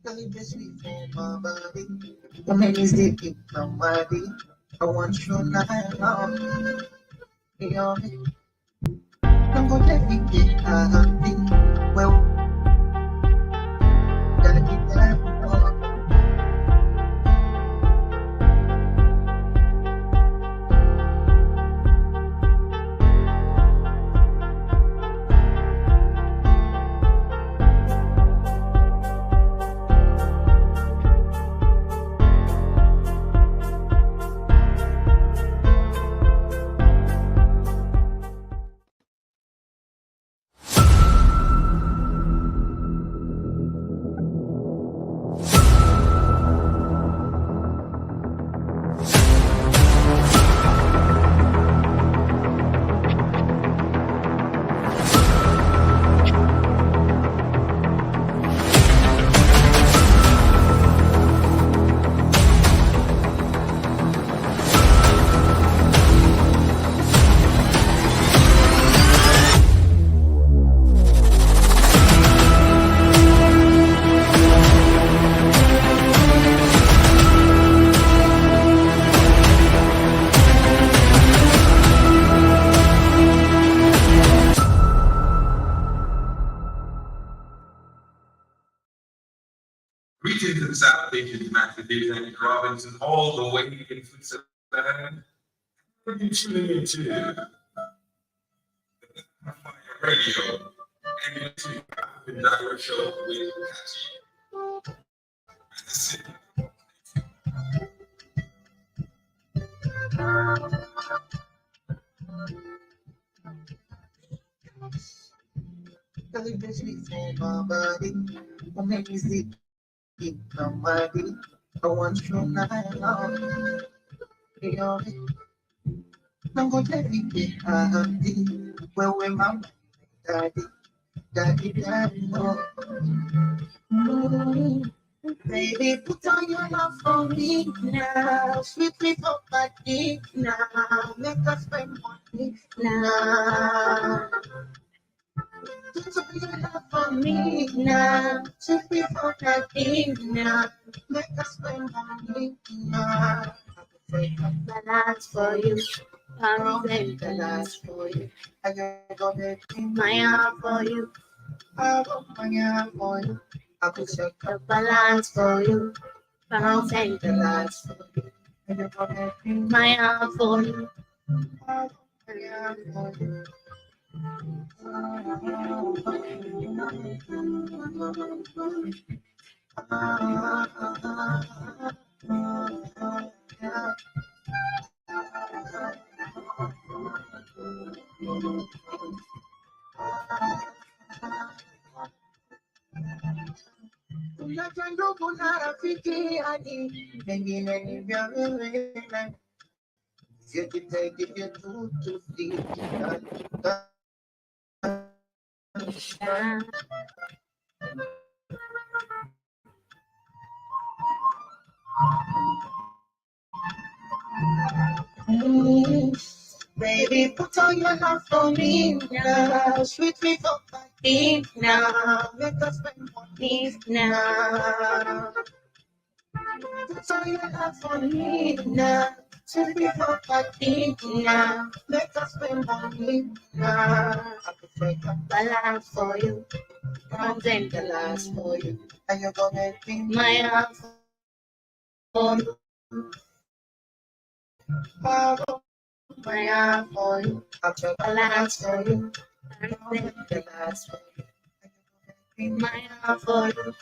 Cause you just need my body. When it is deep in my body, I want you now. You know me. Don't go let me get happy. Well, gotta keep that. Greetings and salutations, Master David and Robinson, all the way in Switzerland. What are you tuning into? Fire Radio. And you're listening to the Niger Show with Catchy. Cause you just need my body. When it is deep in my body, I want you now. You know me. Don't go let me get happy. Well, when my daddy, daddy, oh. Baby, put on your love for me now. Sweet me for body now. Make us spend money now. Put on your love for me now. Sweet me for body now. Make us spend money now. Balance for you. I'll take the last for you. I got my heart for you. I got my heart for you. I could check the balance for you. I'll take the last for you. I got my heart for you. I got my heart for you. Unapenda kuna rafiki hadi pengine ni vya wewe na sikitekike tu Baby, put on your love for me now. Sweet me for party now. Let us spend money now. Put on your love for me now. Sweet me for party now. Let us spend money now. I could take a balance for you. I'm take the last for you. And you're gonna be my heart for you. My heart for you. I'll take the last for you. I'll take the last for you. Be my heart for you.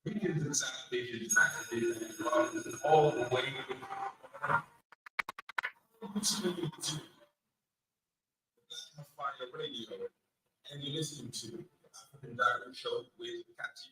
Greetings and salutations, Master David and Robinson, all the way in Fire Radio. And you're listening to the African Diary Show with Catchy.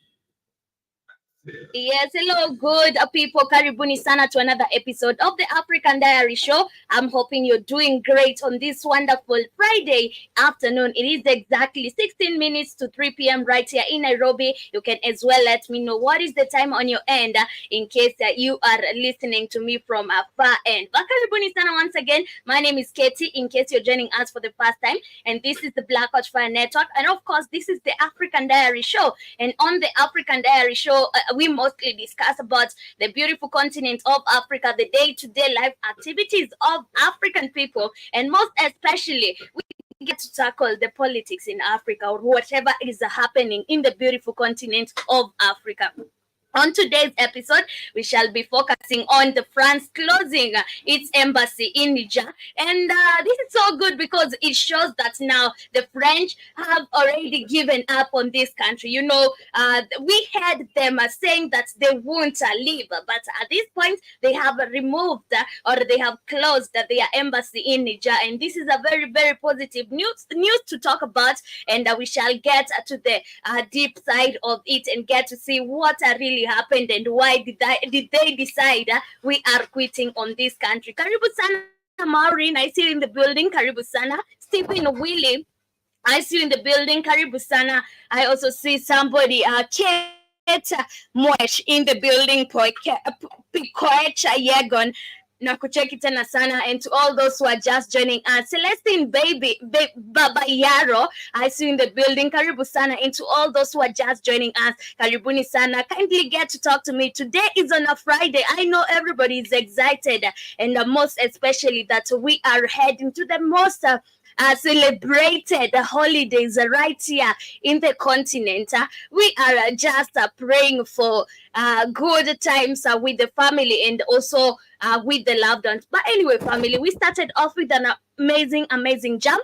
Yes, hello, good people. Karibuni sana to another episode of the African Diary Show. I'm hoping you're doing great on this wonderful Friday afternoon. It is exactly 16 minutes to 3 p.m. right here in Nairobi. You can as well let me know what is the time on your end in case you are listening to me from a far end. But Karibuni sana once again. My name is Katie in case you're joining us for the first time. And this is the Black Hot Fire Network. And of course, this is the African Diary Show. And on the African Diary Show, we mostly discuss about the beautiful continent of Africa, the day-to-day life activities of African people, and most especially, we get to tackle the politics in Africa or whatever is happening in the beautiful continent of Africa. On today's episode, we shall be focusing on the France closing its embassy in Niger. And this is so good because it shows that now the French have already given up on this country. We had them saying that they won't leave, but at this point, they have removed or they have closed their embassy in Niger. And this is a very, very positive news to talk about. And we shall get to the deep side of it and get to see what really happened and why did they decide we are quitting on this country. Karibu sana Maureen, I see you in the building. Karibu sana Stephen Willie, I see you in the building. Karibu sana. I also see somebody Kate Moesh in the building. Pikoecha Yegon na kucheki tena sana, and to all those who are just joining us, Celestine Baba Yaro, I see you in the building. Karibu sana. And to all those who are just joining us, karibuni sana. Kindly get to talk to me. Today is on a Friday. I know everybody is excited, and most especially that we are heading to the most celebrated holidays right here in the continent. We are just praying for good times with the family and also with the loved ones. But anyway, family, we started off with an amazing jam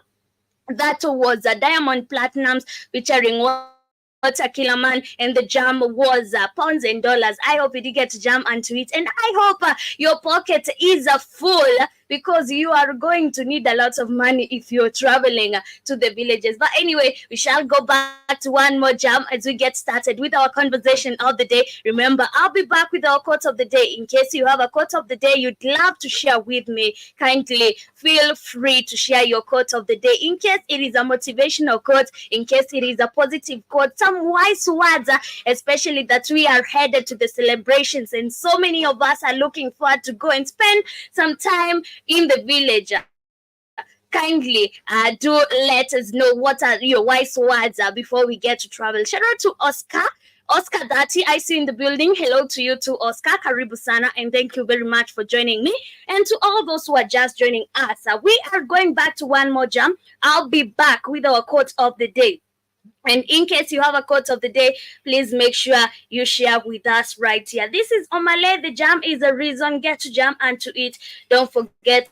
that was Diamond Platinums featuring Water Killer Man, and the jam was pounds and dollars. I hope you did get to jam onto it, and I hope your pocket is full because you are going to need a lot of money if you're traveling to the villages. But anyway, we shall go back to one more jam as we get started with our conversation of the day. Remember, I'll be back with our quote of the day. In case you have a quote of the day you'd love to share with me, kindly feel free to share your quote of the day. In case it is a motivational quote, in case it is a positive quote, some wise words, especially that we are headed to the celebrations and so many of us are looking forward to go and spend some time in the village. Kindly do let us know what are your wise words before we get to travel. Shout out to Oscar Dati, I see you in the building. Hello to you too, Oscar. Karibu sana, and thank you very much for joining me. And to all those who are just joining us, we are going back to one more jam. I'll be back with our quote of the day. And in case you have a quote of the day, please make sure you share with us right here. This is Omale. The jam is a reason. Get to jam onto it. Don't forget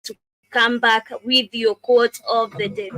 to come back with your quote of the day.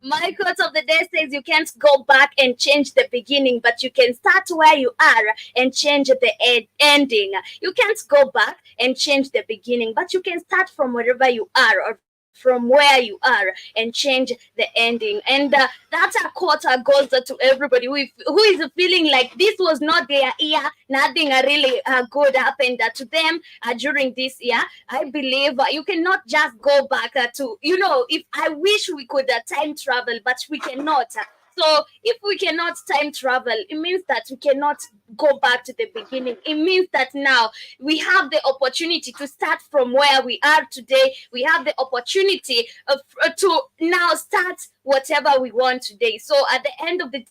My quote of the day says you can't go back and change the beginning, but you can start where you are and change the ending. You can't go back and change the beginning, but you can start from wherever you are or from from where you are and change the ending. And that quote goes to everybody who is feeling like this was not their year, nothing really good happened to them during this year. I believe you cannot just go back to, if I wish we could time travel, but we cannot. So if we cannot time travel, it means that we cannot go back to the beginning. It means that now we have the opportunity to start from where we are today. We have the opportunity to now start whatever we want today. So at the end of the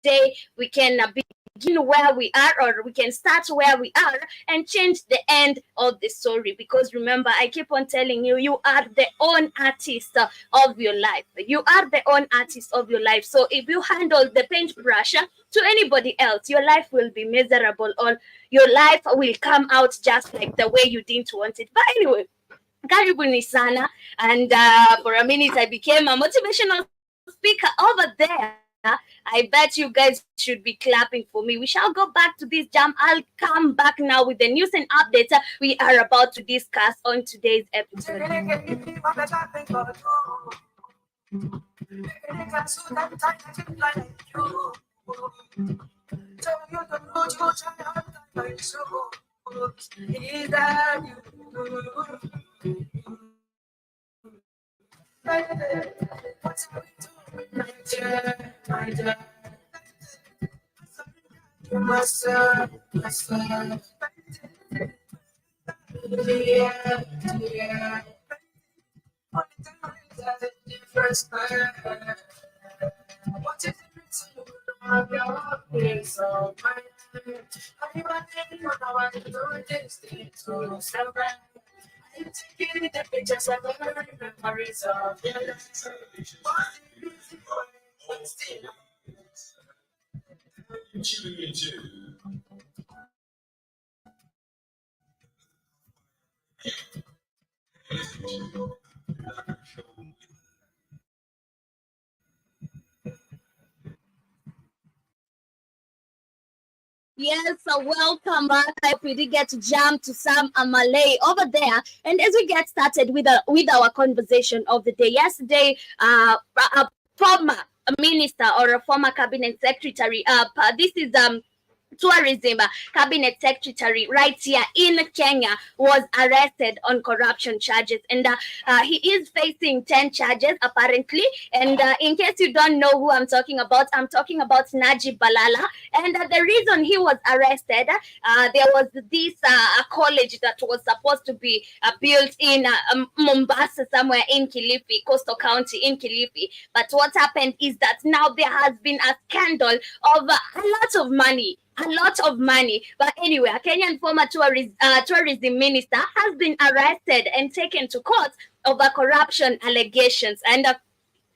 day, we can begin where we are, or we can start where we are and change the end of the story. Because remember, I keep on telling you, you are the own artist of your life. You are the own artist of your life. So if you handle the paintbrush to anybody else, your life will be miserable, or your life will come out just like the way you didn't want it. But anyway, karibuni sana. And for a minute, I became a motivational speaker over there. I bet you guys should be clapping for me. We shall go back to this jam. I'll come back now with the news and updates we are about to discuss on today's episode. Niger. What is the pictures of the memories of your life. Yes, so welcome back. I hope we did get to jump to some Malay over there. And as we get started with our conversation of the day, yesterday, a former minister or a former cabinet secretary, this is tourism cabinet secretary right here in Kenya, was arrested on corruption charges, and he is facing 10 charges apparently. And in case you don't know who I'm talking about Najib Balala. And the reason he was arrested, there was this college that was supposed to be built in Mombasa, somewhere in Kilifi, Coastal County in Kilifi. But what happened is that now there has been a scandal of a lot of money. But anyway, a Kenyan former tourism minister has been arrested and taken to court over corruption allegations. And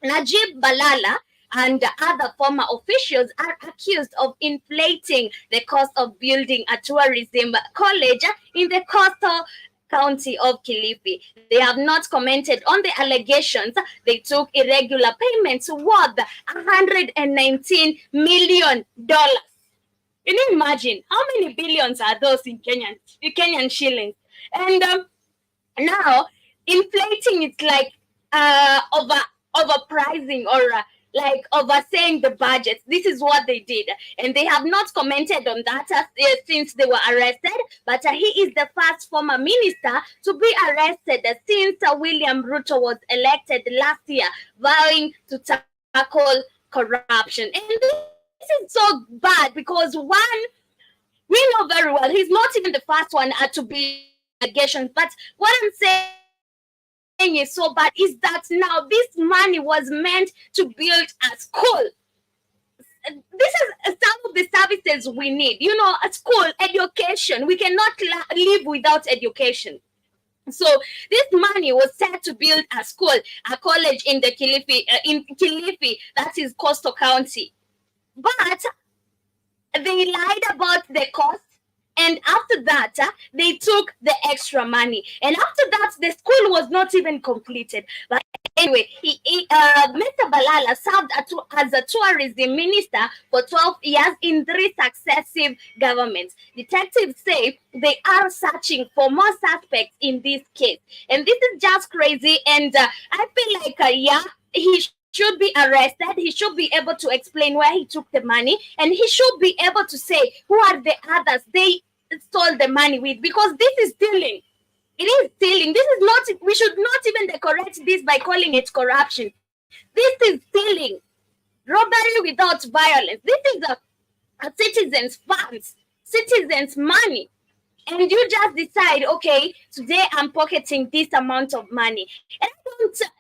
Najib Balala and other former officials are accused of inflating the cost of building a tourism college in the coastal county of Kilifi. They have not commented on the allegations. They took irregular payments worth $119 million. Can you imagine how many billions are those in Kenyan shillings? And now inflating it's like overpricing or like oversaying the budget. This is what they did, and they have not commented on that since they were arrested. But he is the first former minister to be arrested since William Ruto was elected last year, vowing to tackle corruption. And this is so bad because one, we know very well he's not even the first one to be allegations. But what I'm saying is so bad is that now this money was meant to build a school. This is some of the services we need. A school, education. We cannot live without education. So this money was set to build a school, a college in the Kilifi, that is Coastal County. But they lied about the cost, and after that, they took the extra money. And after that, the school was not even completed. But Anyway, Mr. Balala served as a tourism minister for 12 years in 3 successive governments. Detectives say they are searching for more suspects in this case. And this is just crazy. And I feel like, yeah, he should be arrested. He should be able to explain where he took the money. And he should be able to say who are the others they stole the money with, because this is stealing. It is stealing. This is not, we should not even decorate this by calling it corruption. This is stealing, robbery without violence. This is a citizen's funds, citizens' money. And you just decide, okay, today I'm pocketing this amount of money. And I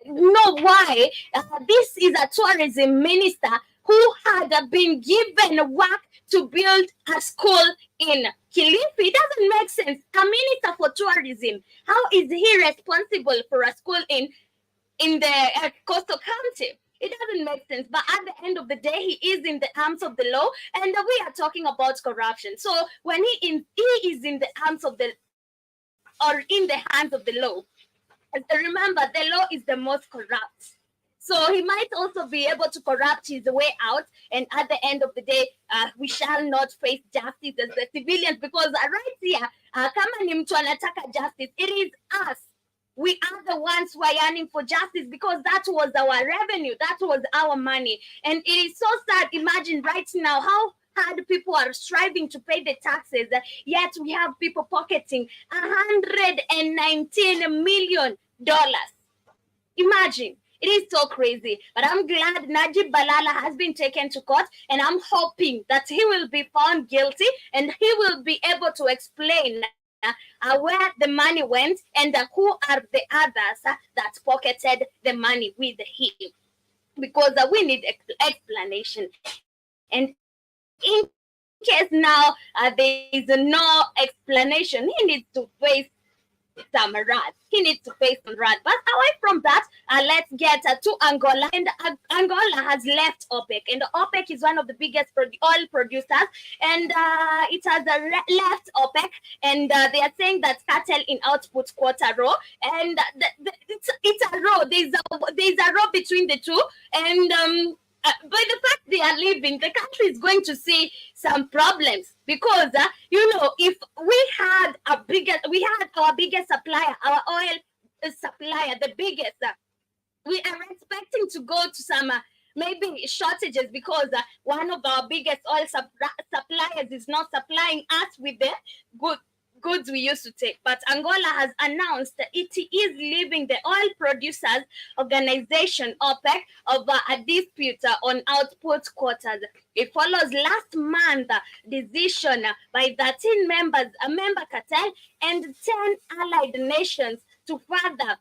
don't know why this is a tourism minister who had been given work to build a school in Kilifi. It doesn't make sense. A minister for tourism, how is he responsible for a school in the coastal county? It doesn't make sense. But at the end of the day, he is in the arms of the law, and we are talking about corruption. So when he is in the arms of the, or in the hands of the law, remember, the law is the most corrupt. So he might also be able to corrupt his way out, and at the end of the day, we shall not face justice as the civilians, because right here, kama ni mtu anataka justice, it is us. We are the ones who are yearning for justice, because that was our revenue, that was our money. And it is so sad. Imagine right now how hard people are striving to pay the taxes, yet we have people pocketing $119 million. Imagine. It is so crazy. But I'm glad Najib Balala has been taken to court, and I'm hoping that he will be found guilty and he will be able to explain where the money went and who are the others that pocketed the money with him, because we need explanation. And in case now there is no explanation, he needs to face some wrath. He needs to face some wrath. But away from that, let's get to Angola. And Angola has left OPEC, and OPEC is one of the biggest oil producers, and it has left OPEC, and they are saying that cartel in output quota row, and it's a row. There's a row between the two, and by the fact they are leaving, the country is going to see some problems, because if we had our biggest supplier, our oil supplier, the biggest, we are expecting to go to some maybe shortages, because one of our biggest oil suppliers is not supplying us with the goods we used to take. But Angola has announced that it is leaving the oil producers organization OPEC over a dispute on output quotas. It follows last month's decision by 13 members, a member cartel, and 10 allied nations to further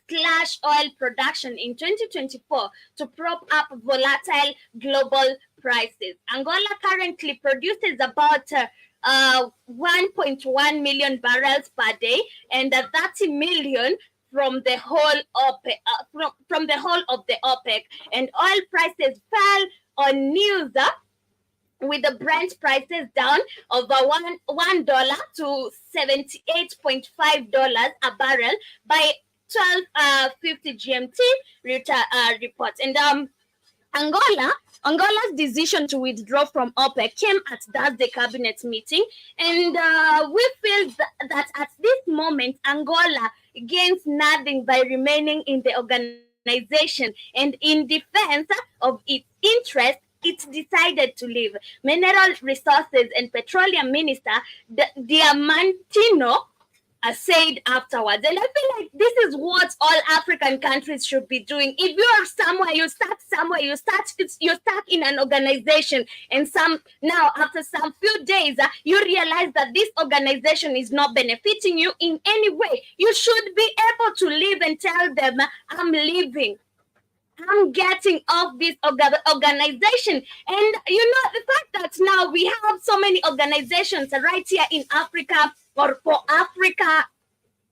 slash oil production in 2024 to prop up volatile global prices. Angola currently produces about 1.1 million barrels per day, and 30 million from the whole OPEC, from the whole of the OPEC. And oil prices fell on news with the Brent prices down over $1 to $78.5 a barrel by 12:50 GMT reports. And Angola's decision to withdraw from OPEC came at Thursday cabinet meeting, and we feel that at this moment Angola gains nothing by remaining in the organization, and in defense of its interest, it decided to leave. Mineral Resources and Petroleum Minister Diamantino said afterwards. And I feel like this is what all African countries should be doing. If you are somewhere, you start somewhere, you're stuck in an organization, and now after some few days, you realize that this organization is not benefiting you in any way. You should be able to leave and tell them, I'm leaving. I'm getting off this organization. And the fact that now we have so many organizations right here in Africa or for Africa,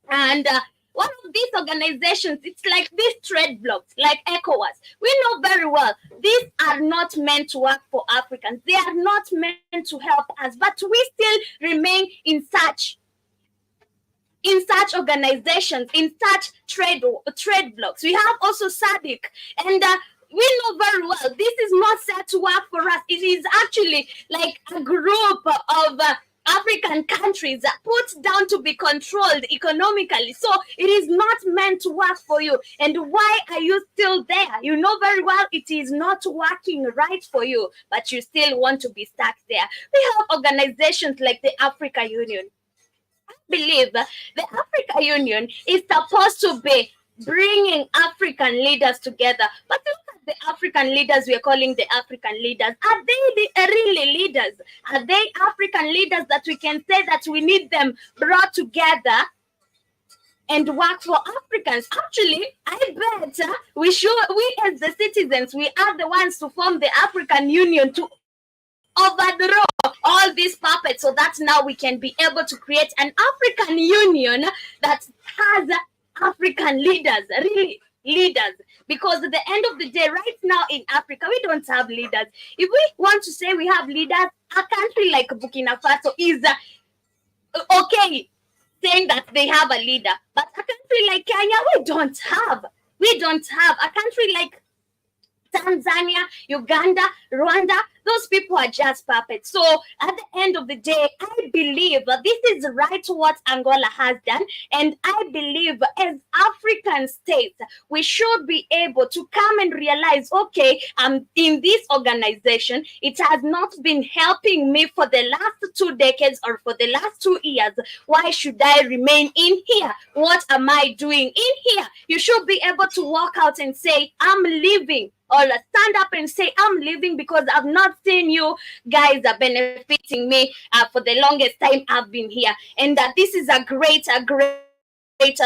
and one of these organizations, it's like these trade blocks, like ECOWAS. We know very well these are not meant to work for Africans. They are not meant to help us, but we still remain in such in such organizations, in such trade blocks. We have also SADC, and we know very well this is not set to work for us. It is actually like a group of African countries put down to be controlled economically. So it is not meant to work for you. And why are you still there? You know very well it is not working right for you, but you still want to be stuck there. We have organizations like the Africa Union. I believe the Africa Union is supposed to be bringing African leaders together. But look at the African leaders we are calling the African leaders. Are they really leaders? Are they African leaders that we can say that we need them brought together and work for Africans? Actually, I bet we as the citizens, we are the ones to form the African Union to overthrow all these puppets so that now we can be able to create an African Union that has African leaders, really leaders. Because at the end of the day, right now in Africa, we don't have leaders. If we want to say we have leaders, a country like Burkina Faso is okay saying that they have a leader. But a country like Kenya, we don't have. A country like Tanzania, Uganda, Rwanda, those people are just puppets. So at the end of the day, I believe this is right what Angola has done. And I believe as African states, we should be able to come and realize, okay, in this organization, it has not been helping me for the last 2 decades or for the last 2 years. Why should I remain in here? What am I doing in here? You should be able to walk out and say, I'm leaving. Or stand up and say, I'm leaving because I've not seen you guys are benefiting me for the longest time I've been here. And that this is a great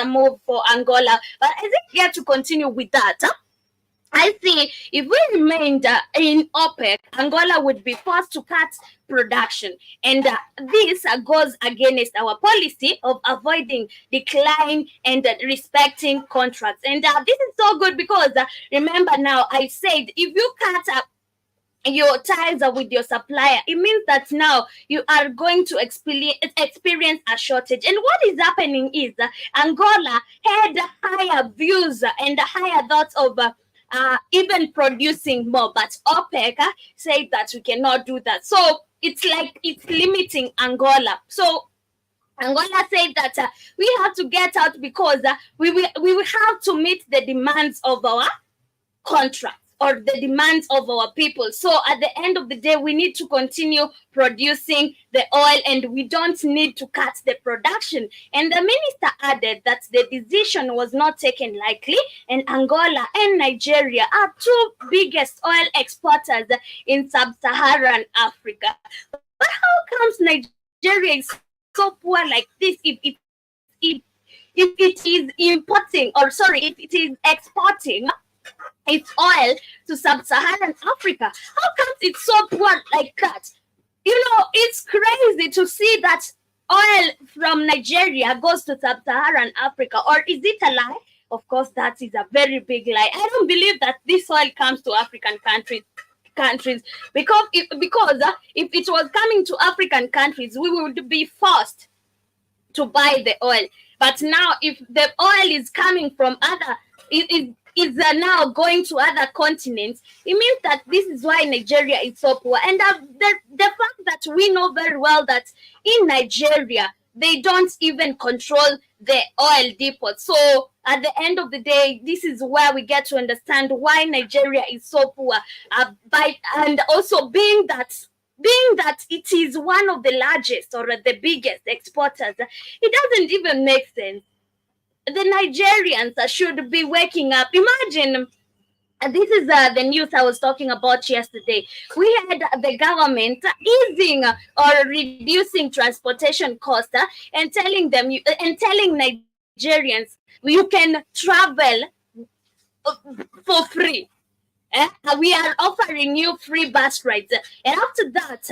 move for Angola. But I think we have to continue with that. I see if we remained in OPEC, Angola would be forced to cut production. And this goes against our policy of avoiding decline and respecting contracts. And this is so good because remember now, I said if you cut up your ties with your supplier, it means that now you are going to experience a shortage. And what is happening is Angola had higher views and higher thoughts of even producing more, but OPEC said that we cannot do that. So it's like it's limiting Angola. So Angola said that we have to get out because we will have to meet the demands of our contract or the demands of our people. So at the end of the day, we need to continue producing the oil and we don't need to cut the production. And the minister added that the decision was not taken lightly, and Angola and Nigeria are two biggest oil exporters in sub-Saharan Africa. But how comes Nigeria is so poor like this if it is importing, or sorry, if it is exporting its oil to sub-Saharan Africa? How come it's so poor like that? You know, it's crazy to see that oil from Nigeria goes to sub-Saharan Africa. Or is it a lie? Of course, that is a very big lie. I don't believe that this oil comes to African countries because if it was coming to African countries, we would be forced to buy the oil. But now, if the oil is coming from other, is now going to other continents, it means that this is why Nigeria is so poor. And the fact that we know very well that in Nigeria, they don't even control the oil depots. So at the end of the day, this is where we get to understand why Nigeria is so poor. And also being that it is one of the largest or the biggest exporters, it doesn't even make sense. The Nigerians should be waking up. Imagine, this is the news I was talking about yesterday. We had the government easing or reducing transportation costs and telling Nigerians you can travel for free. We are offering you free bus rides. And after that,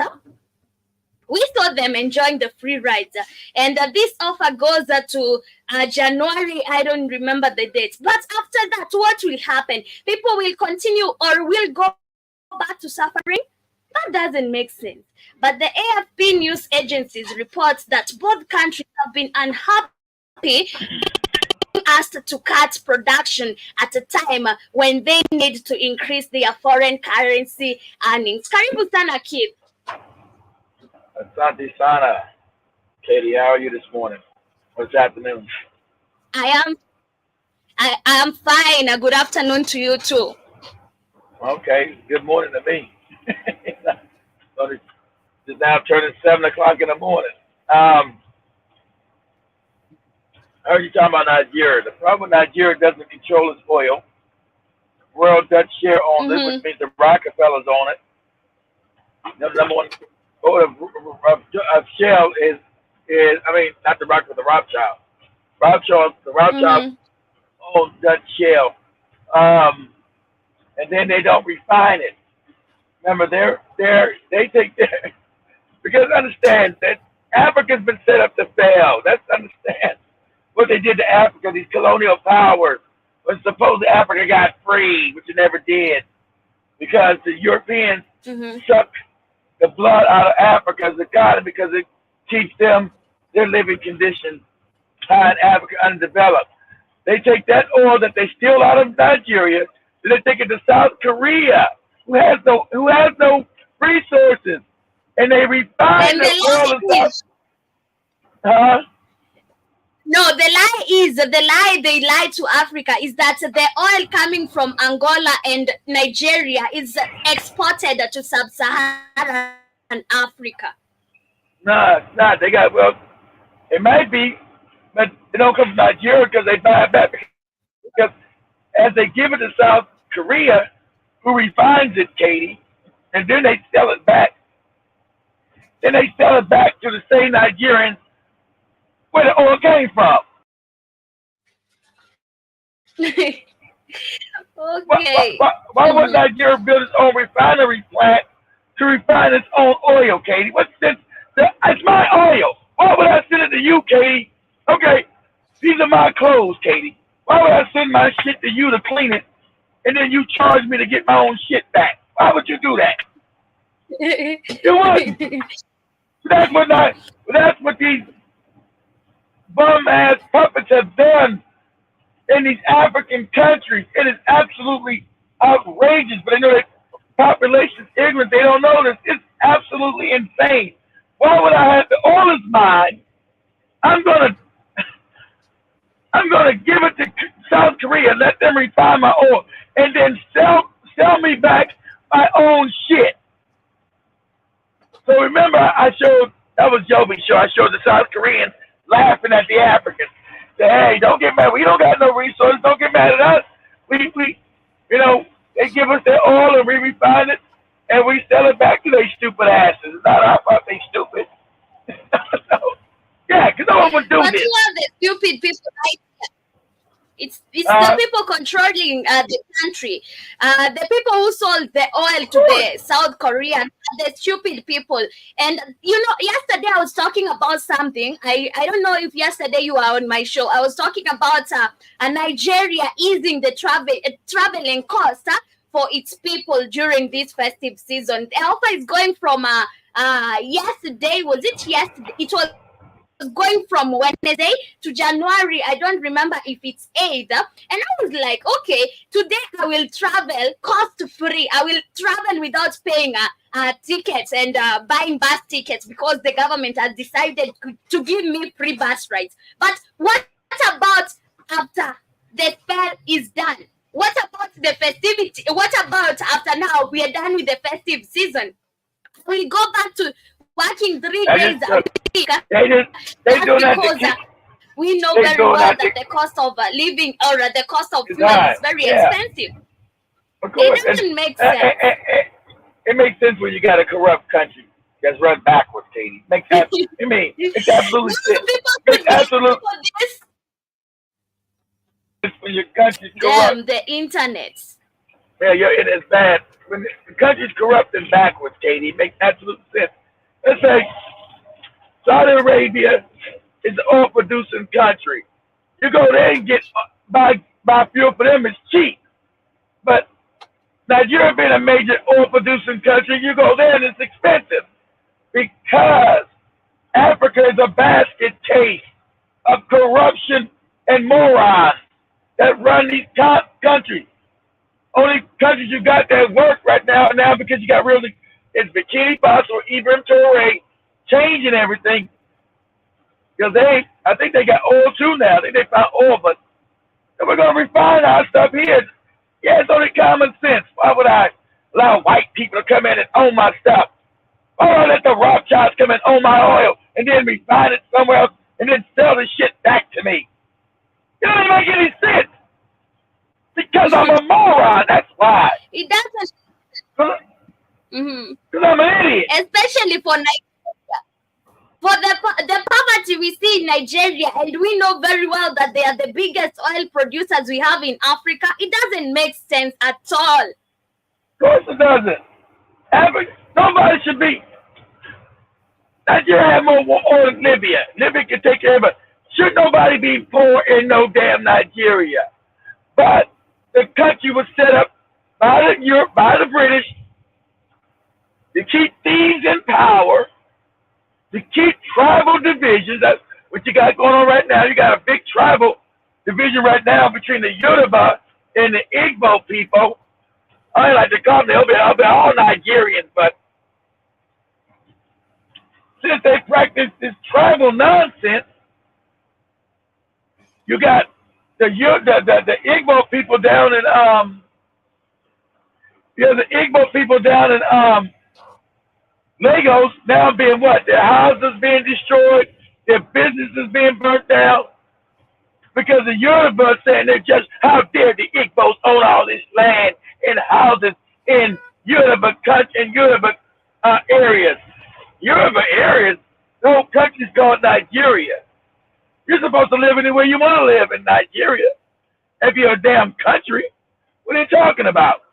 we saw them enjoying the free rides. And this offer goes to January. I don't remember the date. But after that, what will happen? People will continue or will go back to suffering? That doesn't make sense. But the AFP news agencies report that both countries have been unhappy asked to cut production at a time when they need to increase their foreign currency earnings. Karibu sana Keith. Asante Sana. Katie, how are you this morning? This afternoon? I am fine. Good afternoon to you too. Okay, good morning to me. So it's now turning 7 o'clock in the morning. I heard you talking about Nigeria. The problem with Nigeria doesn't control its oil. World Dutch share owns it, which means the Rockefellers own it. The number one owner of Shell is I mean, not the Rockefeller, the Rothschild. The Rothschild owns Dutch Shell. And then they don't refine it. Remember, they take their, because understand that Africa's been set up to fail. Let's understand what they did to Africa, these colonial powers, when supposedly Africa got free, which it never did, because the Europeans suck the blood out of Africa's economy because it keeps them their living conditions high in Africa undeveloped. They take that oil that they steal out of Nigeria, then they take it to South Korea, who has no resources, and they refine the oil. Huh? No, the lie they lie to Africa is that the oil coming from Angola and Nigeria is exported to sub-Saharan Africa. No, it's not. They got, well, it might be, but it don't come from Nigeria because they buy it back. Because as they give it to South Korea, who refines it, Katie, and then they sell it back. Then they sell it back to the same Nigerians where the oil came from. Okay. Why would Nigeria build its own refinery plant to refine its own oil, Katie? What's this? It's my oil. Why would I send it to you, Katie? Okay, these are my clothes, Katie. Why would I send my shit to you to clean it, and then you charge me to get my own shit back? Why would you do that? You wouldn't. That's what these bum-ass puppets have done in these African countries. It is absolutely outrageous, but I know that population's ignorant. They don't know this. It's absolutely insane. Why would I have the oil is mine? I'm gonna give it to South Korea, let them refine my oil, and then sell me back my own shit. So remember, I showed, that was Jovi's show. I showed the South Koreans laughing at the Africans. Say, hey, don't get mad. We don't got no resources. Don't get mad at us. We they give us their oil and we refine it and we sell it back to their stupid asses. It's not our fault they stupid. So, yeah, because no one would do but this. But who are the stupid people? It's the people controlling the country. The people who sold the oil to the South Koreans are the stupid people. And, yesterday I was talking about something. I don't know if yesterday you were on my show. I was talking about Nigeria easing the traveling cost for its people during this festive season. The offer is going from yesterday. Was it yesterday? It was going from Wednesday to January. I don't remember if it's 8th. And I was like, okay, today I will travel cost free. I will travel without paying tickets and buying bus tickets because the government has decided to give me free bus rides. But what about after the fair is done? What about the festivity? What about after now we are done with the festive season? We'll go back to working 3 days a week. We know very well that the cost of living or the cost of fuel is very expensive. It doesn't make sense. It makes sense when you got a corrupt country that's run backwards, Katie. Makes sense. I mean, it's absolutely sense. It's absolutely when your country's corrupt. Damn, the internet. Yeah, it is bad. When the country's corrupt and backwards, Katie, it makes absolute sense. Let's say Saudi Arabia is an oil-producing country. You go there and get buy fuel for them, it's cheap. But Nigeria being a major oil-producing country, you go there and it's expensive because Africa is a basket case of corruption and morons that run these top countries. Only countries you got that work right now because you got really it's Bikini Boss or Ibrahim Traore changing everything. Because I think they got oil too now. I think they found oil, but we're going to refine our stuff here. Yeah, it's only common sense. Why would I allow white people to come in and own my stuff? Why would I let the Rothschilds come and own my oil and then refine it somewhere else and then sell the shit back to me? It doesn't make any sense. Because I'm a moron. That's why. It doesn't. Because I'm an idiot. Especially for Nigeria. For the poverty we see in Nigeria, and we know very well that they are the biggest oil producers we have in Africa, it doesn't make sense at all. Of course it doesn't. Nobody should be. Nigeria have more oil than Libya. Libya can take care of it. Should nobody be poor in no damn Nigeria? But the country was set up by the British to keep thieves in power, to keep tribal divisions. That's what you got going on right now. You got a big tribal division right now between the Yoruba and the Igbo people. I ain't like to call them, they'll be all Nigerians, but since they practice this tribal nonsense, you got the Igbo people down in the Igbo people down in Lagos now being what? Their houses being destroyed, their businesses being burnt down because the Yoruba are saying they're just how dare the Igbos own all this land and houses in Yoruba country and Yoruba areas. Yoruba areas, the whole country's called Nigeria. You're supposed to live anywhere you want to live in Nigeria. If you're a damn country, what are you talking about?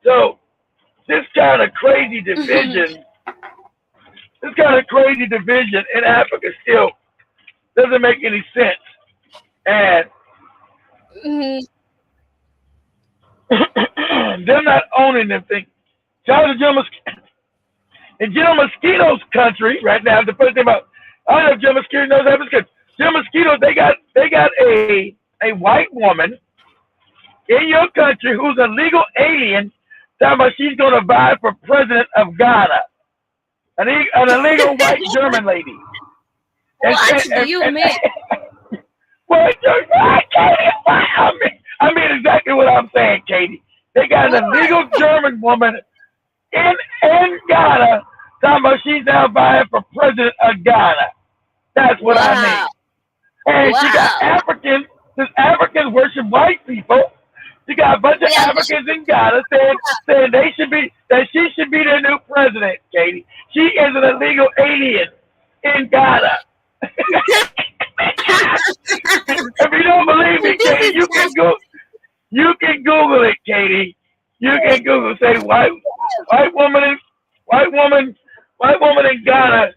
So this kind of crazy division, in Africa still doesn't make any sense. And they're not owning them things. In Joe Mosquito's country right now, the first thing about I don't know if Joe Mosquito knows that because Joe Mosquito they got a white woman in your country who's a legal alien talking about she's going to vie for president of Ghana. An illegal white German lady. What do you mean? I mean exactly what I'm saying, Katie. They got an illegal German woman in Ghana talking about she's now vying for president of Ghana. That's what I mean. And she got Africans, because Africans worship white people. She got a bunch of Africans in Ghana saying she should be their new president, Katie. She is an illegal alien in Ghana. If you don't believe me, Katie, you can Google it, Katie. You can Google say white woman in Ghana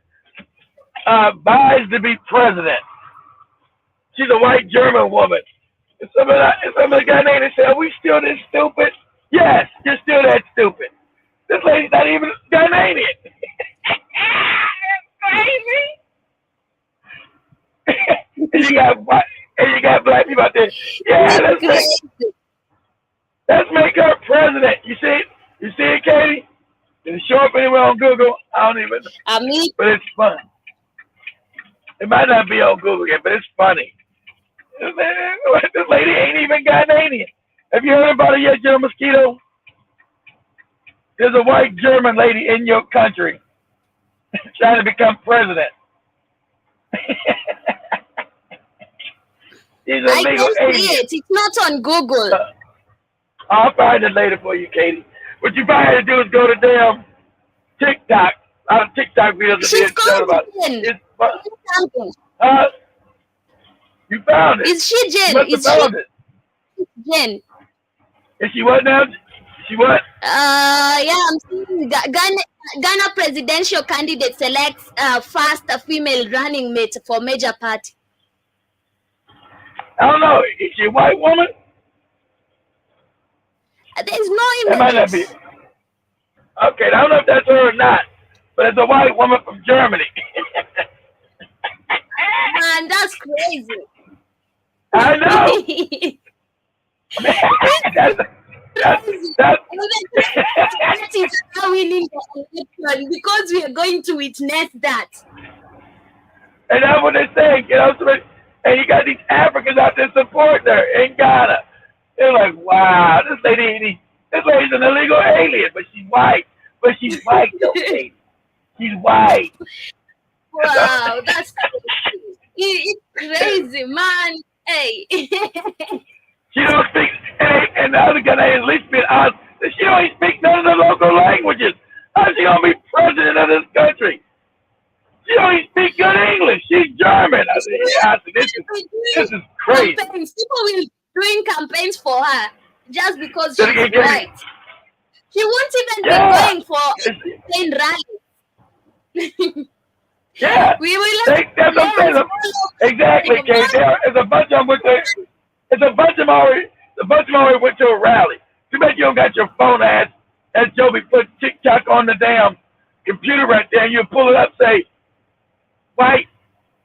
vies to be president. She's a white German woman. And some of the guy named and said, "Are we still this stupid?" Yes, you're still that stupid. This lady's not even Ghanaian. Crazy. And you got black people out there. Yeah, let's make her president. You see it, Katie? Did it show up anywhere on Google? I don't even know. But it's fun. It might not be on Google yet, but it's funny. This lady ain't even Ghanaian. Have you heard about it yet, Joe Mosquito? There's a white German lady in your country trying to become president. She's a legal alien. It's not on Google. I'll find it later for you, Katie. What you probably have to do is go to damn TikTok. TikTok videos She's shown about it. You found it. Is she Jen? You must have found it. Jen. Is she what now? She what? Yeah, I'm seeing Ghana presidential candidate selects first female running mate for major party. I don't know. Is she a white woman? There's no image. It might not be. Okay, I don't know if that's her or not, but it's a white woman from Germany. Man, that's crazy. I know. that's, Crazy. that's, And that is how winning the election because we are going to witness that. and that's what they're saying, and you got these Africans out there supporting her in Ghana. They're like, wow, this lady's an illegal alien, but she's white. But she's white, though, Katie. She's white. Wow, that's crazy. It's crazy, man. Hey. She don't speak, and the other guy is at least being honest. She don't even speak none of the local languages. How's she gonna be president of this country? She don't even speak good English. She's German. I said, this is crazy. Campaigns. People will be doing campaigns for her just because she's white. She won't even be going for campaign rallies. Yeah, we will. That's what I'm saying. Exactly, Kate. It's a bunch of them. It's a bunch of them already went to a rally. Too bad you don't got your phone as Joby put TikTok on the damn computer right there, and you pull it up, say, white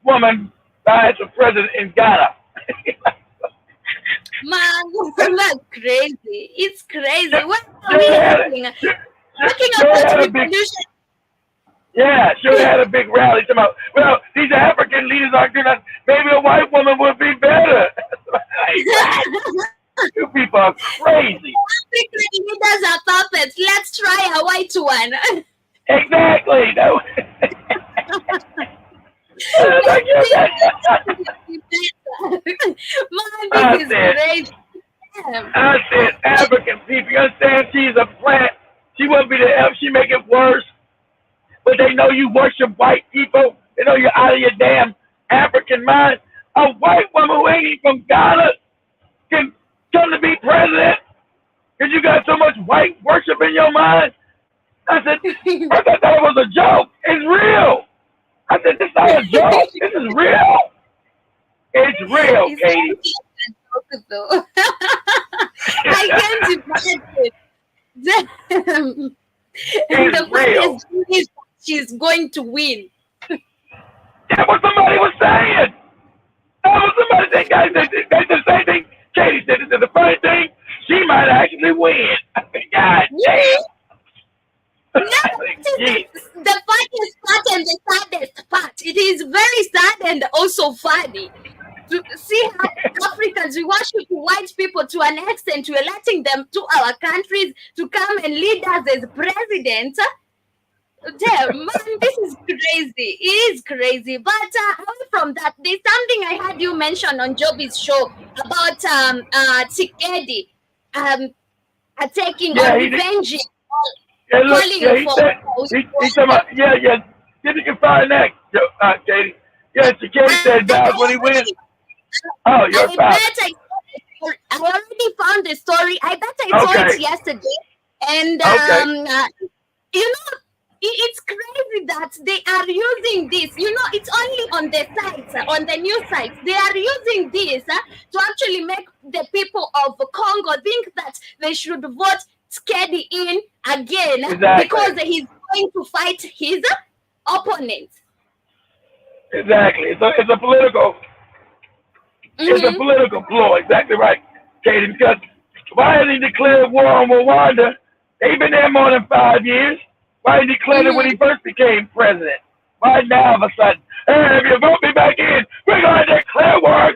woman dies for president in Ghana. Man, that's crazy. It's crazy. What are we having? Talking about revolution. Yeah, sure had a big rally. About, well, these African leaders aren't good enough. Maybe a white woman would be better. You people are crazy. African leaders are puppets. Let's try a white one. Exactly. No. Man, this is crazy. I said, African people, you understand? She's a plant. She wouldn't be the help. She make it worse. But they know you worship white people. They know you're out of your damn African mind. A white woman who ain't even from Ghana can come to be president because you got so much white worship in your mind. I said, I thought that was a joke. It's real. I said, this is not a joke. This is real. It's real, Katie. I can't imagine. And the real. Is she's going to win. That's what somebody was saying. That was somebody saying, guys, they the same thing. Katie said, this is the funny thing. She might actually win. I said, God damn. The funniest part and the saddest part. It is very sad and also funny to see how Africans, we worship white people to an extent. We're letting them to our countries to come and lead us as president. Damn, man, this is crazy. It is crazy. But away from that, there's something I had you mention on Joby's show about Tsikedi attacking or revenging. He said, yeah. If you can find that, Katie. Yeah, Tsikedi said that when he wins. Oh, you're fine. I already found the story. I bet I saw it yesterday. And, you know, it's crazy that they are using this. You know, it's only on the sites, on the news sites. They are using this to actually make the people of Congo think that they should vote Skedi in again because he's going to fight his opponent. Exactly. It's a political. It's a political ploy. Exactly right, Katie. Because why has he declared war on Rwanda? They've been there more than 5 years. Why did he declare it when he first became president? Why now all of a sudden? Hey, if you vote me back in, we're going to declare war.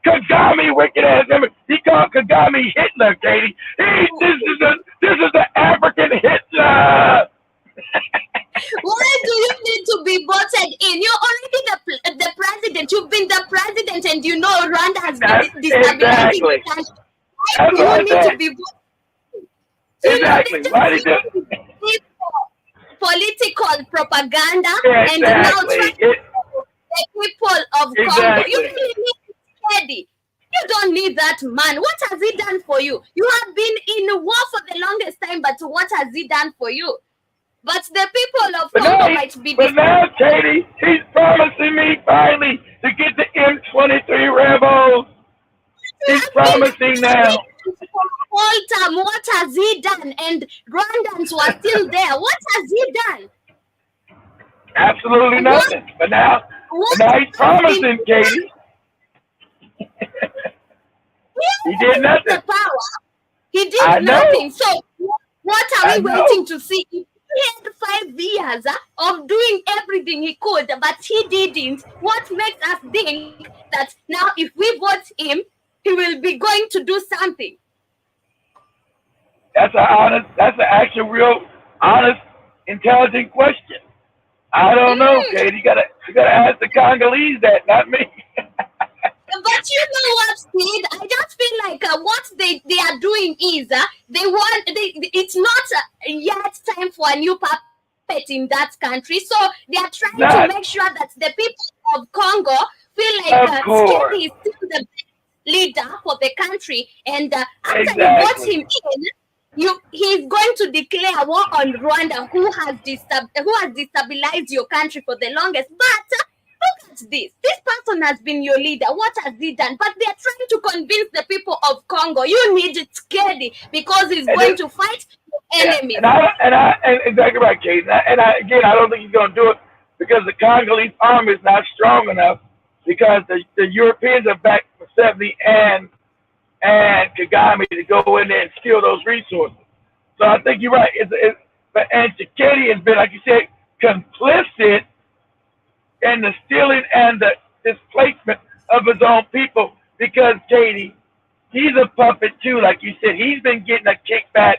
Kagame, wicked ass. He called Kagame Hitler, Katie. This is the African Hitler. Why do you need to be voted in? You're already the president. You've been the president, and you know Rwanda has been destabilizing the country. Why do you need to be voted? Exactly. Why did you? Political propaganda and now trying to the people of Congo. You really need Skedi. You don't need that man. What has he done for you? You have been in war for the longest time, but what has he done for you? But the people of Congo might be. But now, Katie, he's promising me finally to get the M23 rebels. He's promising now. All time, what has he done? And Rwandans were still there. What has he done? Absolutely nothing. But now And What now he's has been promising, Katie. He did the nothing. power? He did I know. nothing. So what are I we know. waiting to see? He had 5 years of doing everything he could, but he didn't. What makes us think that now if we vote him, he will be going to do something? That's an actual, real, honest, intelligent question. I don't know, Mm. Katie. You gotta ask the Congolese that, not me. But you know what, Sid? I just feel like what they are doing is it's not yet time for a new puppet in that country. So they are trying to Not, make sure that the people of Congo feel like of course. Skedi is still the best leader for the country. And after you vote Exactly. him in, he's going to declare war on Rwanda, who has destabilized your country for the longest. But look at this. This person has been your leader. What has he done? But they are trying to convince the people of Congo, you need it Skedi because he's And going then, to fight your yeah, enemies. and exactly right, Katie. Again, I don't think he's gonna do it because the Congolese army is not strong enough because the Europeans are back for 70 and Kagame to go in there and steal those resources. So I think you're right. And Tshisekedi has been, like you said, complicit in the stealing and the displacement of his own people because, Katie, he's a puppet too. Like you said, he's been getting a kickback,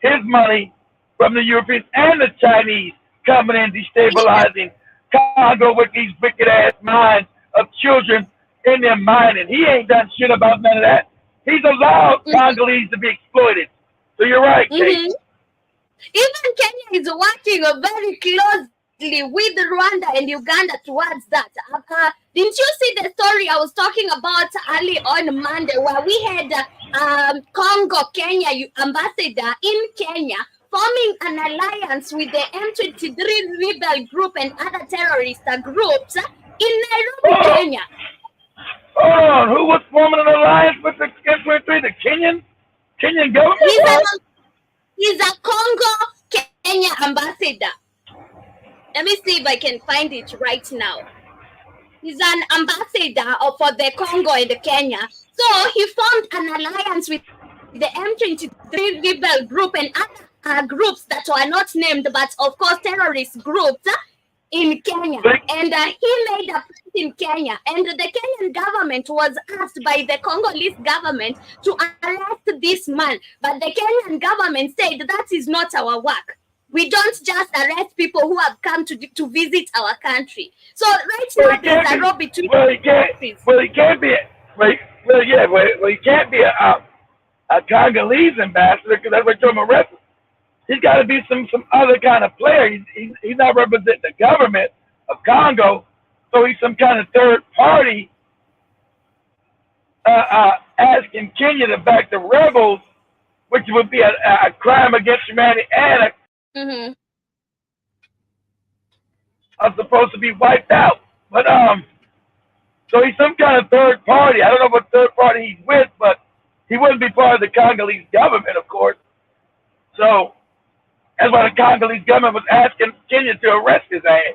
his money from the Europeans and the Chinese coming in, destabilizing Congo with these wicked ass minds of children in their mining. He ain't done shit about none of that. He's allowed Congolese to be exploited. So you're right, Kate. Mm-hmm. Even Kenya is working very closely with Rwanda and Uganda towards that. Didn't you see the story I was talking about early on Monday where we had Congo Kenya ambassador in Kenya forming an alliance with the M23 rebel group and other terrorist groups in Nairobi, Oh, Kenya. hold on. Who was forming an alliance with the M23? The Kenyan government? He's a Congo Kenya ambassador. Let me see if I can find it right now. He's an ambassador for the Congo and Kenya. So he formed an alliance with the M23 rebel group and other groups that were not named, but of course terrorist groups in Kenya. And he made a point in Kenya. And the Kenyan government was asked by the Congolese government to arrest this man. But the Kenyan government said that is not our work. We don't just arrest people who have come to visit our country. So right now there's a row between countries. He can't be. He can't be a Congolese ambassador because that's what you're arrested. He's got to be some other kind of player. He's not representing the government of Congo, so he's some kind of third party asking Kenya to back the rebels, which would be a crime against humanity and are supposed to be wiped out. But so he's some kind of third party. I don't know what third party he's with, but he wouldn't be part of the Congolese government, of course. So that's why the Congolese government was asking Kenya to arrest his ass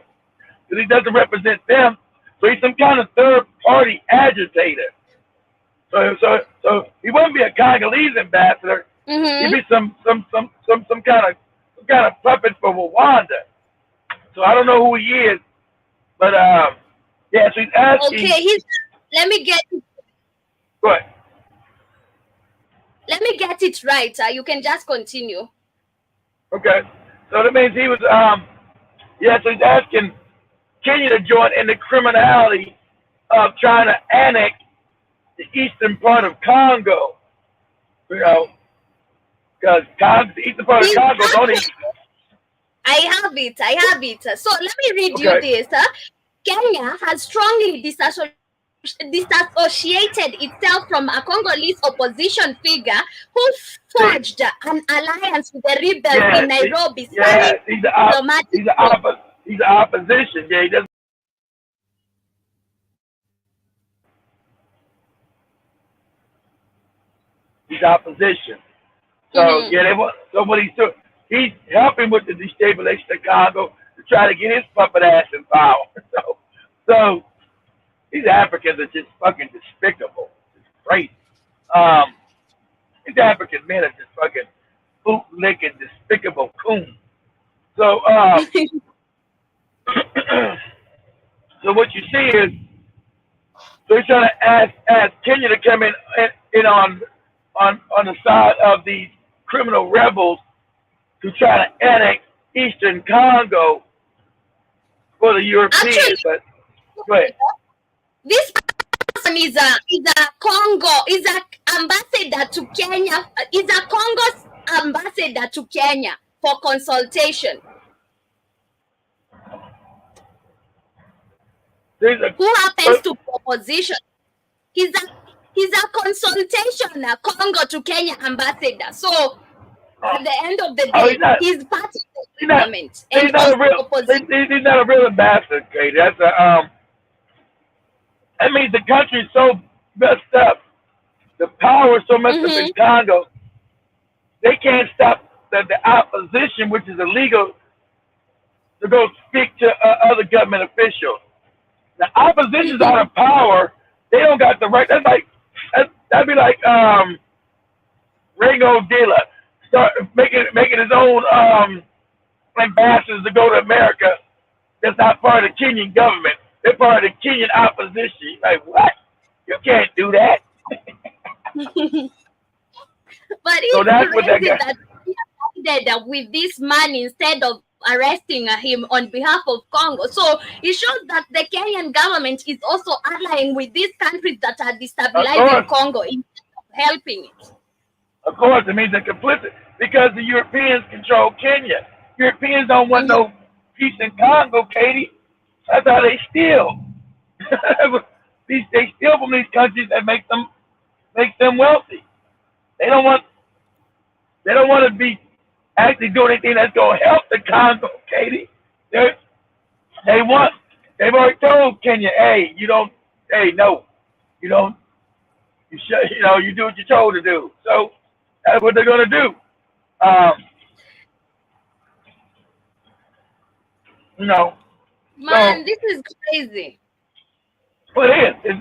because he doesn't represent them. So he's some kind of third party agitator. So he wouldn't be a Congolese ambassador. He'd be some kind of puppet for Rwanda. So I don't know who he is, but yeah. So he's asking. Okay, let me get. Go ahead. Let me get it right. You can just continue. Okay. So that means he was so he's asking Kenya to join in the criminality of trying to annex the eastern part of Congo. You know, because the eastern part of Congo is only. I have it. So let me read you this. Kenya has strongly disassociated itself from a Congolese opposition figure who forged an alliance with the rebels in Nairobi. Yeah, he's the opposition. Yeah, he doesn't. He's opposition. So so what he's doing, he's helping with the destabilization of Congo to try to get his puppet ass in power. So So these Africans are just fucking despicable. It's crazy. Um, these African men are just fucking bootlicking, despicable coons. So, so what you see is, so he's trying to ask Kenya to come in on the side of these criminal rebels to try to annex Eastern Congo for the Europeans. Actually, But go ahead. this person is a ambassador to Kenya. Is a Congo's ambassador to Kenya for consultation. Who happens to opposition? He's a consultation Congo to Kenya ambassador. So at the end of the day, he's part of the government. He's not a real ambassador, Katie. That's that means the country's so messed up. The power is so messed up in Congo. They can't stop the opposition, which is illegal, to go speak to other government officials. The opposition's out of power. They don't got the right. That'd be like Ringo Dilla start making his own ambassadors to go to America. That's not part of the Kenyan government. They're part of the Kenyan opposition. Like, what? You can't do that. But it's crazy that he decided with this man instead of arresting him on behalf of Congo. So it shows that the Kenyan government is also allying with these countries that are destabilizing Congo instead of helping it. Of course, it means they're complicit because the Europeans control Kenya. Europeans don't want no peace in Congo, Katie. That's how they steal. They steal from these countries that make them wealthy. They don't want to be actually doing anything that's going to help the Congo, Katie. They've already told Kenya, hey, you do what you're told to do. So that's what they're going to do. Man, this is crazy. Well, it is.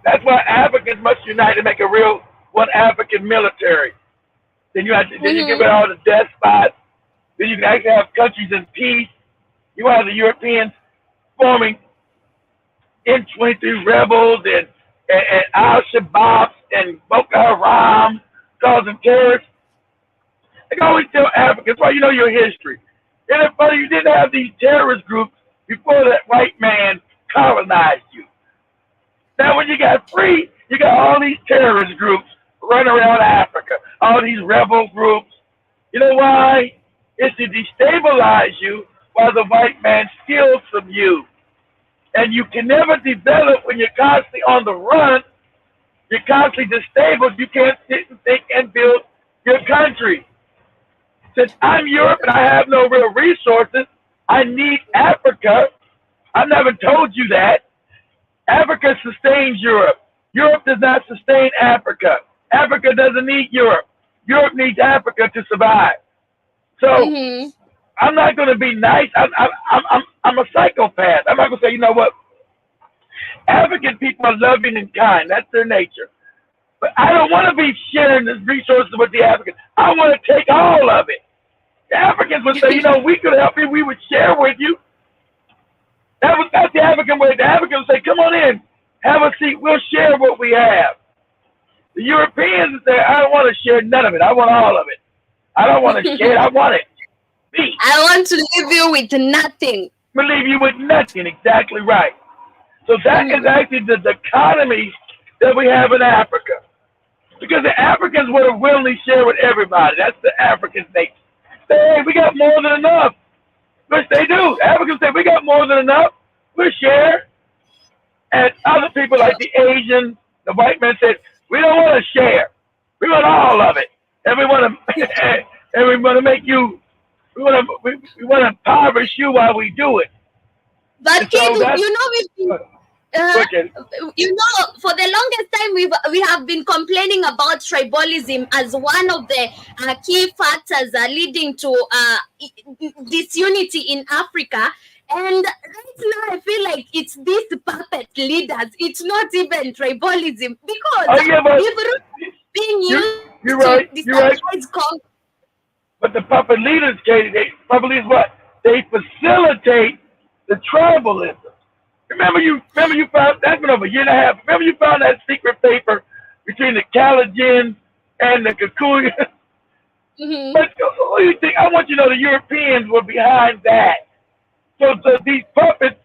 That's why Africans must unite to make a real one African military. Then you get rid of all the despots. Then you can actually have countries in peace. You have the Europeans forming M23 rebels and Al-Shabaab and Boko Haram causing terrorists. They always tell Africans, well, you know your history. And it's funny, you didn't have these terrorist groups before that white man colonized you. Now when you got free, you got all these terrorist groups running around Africa, all these rebel groups. You know why? It's to destabilize you while the white man steals from you. And you can never develop when you're constantly on the run. You're constantly disabled. You can't sit and think and build your country. Since I'm Europe and I have no real resources, I need Africa. I never told you that. Africa sustains Europe. Europe does not sustain Africa. Africa doesn't need Europe. Europe needs Africa to survive. So I'm not going to be nice. I'm a psychopath. I'm not going to say, you know what? African people are loving and kind. That's their nature. But I don't want to be sharing the resources with the Africans. I want to take all of it. The Africans would say, you know, we could help you. We would share with you. That's the African way. The Africans would say, come on in. Have a seat. We'll share what we have. The Europeans say, I don't want to share none of it. I want all of it. I don't want to share. I want it. Me. I want to leave you with nothing. I leave you with nothing. Exactly right. So that is actually the dichotomy that we have in Africa. Because the Africans would have willingly share with everybody. That's the African nature. Hey, we got more than enough. Which they do. Africans say, we got more than enough. We'll share. And other people like the Asians, the white men said, we don't want to share. We want all of it. And we want to make you, we want to impoverish you while we do it. But kid, we've been, for the longest time we have been complaining about tribalism as one of the key factors leading to disunity in Africa. And right now, I feel like it's these puppet leaders. It's not even tribalism because Oh yeah, but people being you're used to you're right. You're right. destabilize Congo. But the puppet leaders, Katie, puppet leaders what? They facilitate the tribalism. Remember you found that's been over a year and a half. Remember you found that secret paper between the Kalenjins and the Kikuyu. Mm-hmm. But what do you think? I want you to know the Europeans were behind that. So these puppets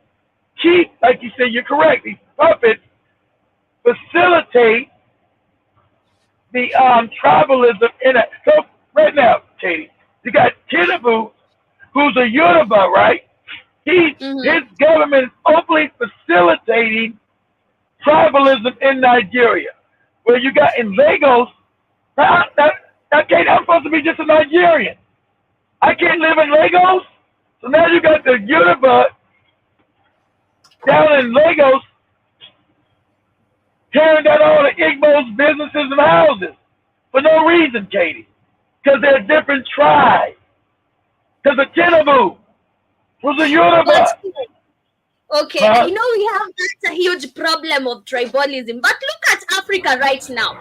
keep, like you said, you're correct. These puppets facilitate the tribalism in it. So right now, Katie, you got Tinubu, who's a Yoruba, right? His Mm-hmm. government is openly facilitating tribalism in Nigeria, where you got in Lagos. Now, Katie, I'm supposed to be just a Nigerian. I can't live in Lagos. So now you got the Yoruba down in Lagos tearing down all the Igbo's businesses and houses for no reason, Katie. Because they're different tribes. Because the Tinubu was a Yoruba. But okay, I Huh? know we have that's a huge problem of tribalism, but look at Africa right now.